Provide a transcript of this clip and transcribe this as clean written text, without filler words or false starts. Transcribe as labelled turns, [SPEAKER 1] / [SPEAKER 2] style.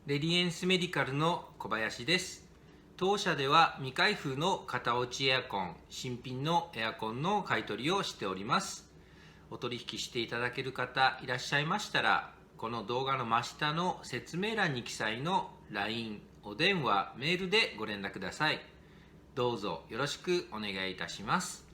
[SPEAKER 1] レディエンスメディカルの小林です。当社では未開封の型落ちエアコン、新品のエアコンの買い取りをしております。お取引していただける方いらっしゃいましたら、この動画の真下の説明欄に記載の LINE、お電話、メールでご連絡ください。どうぞよろしくお願いいたします。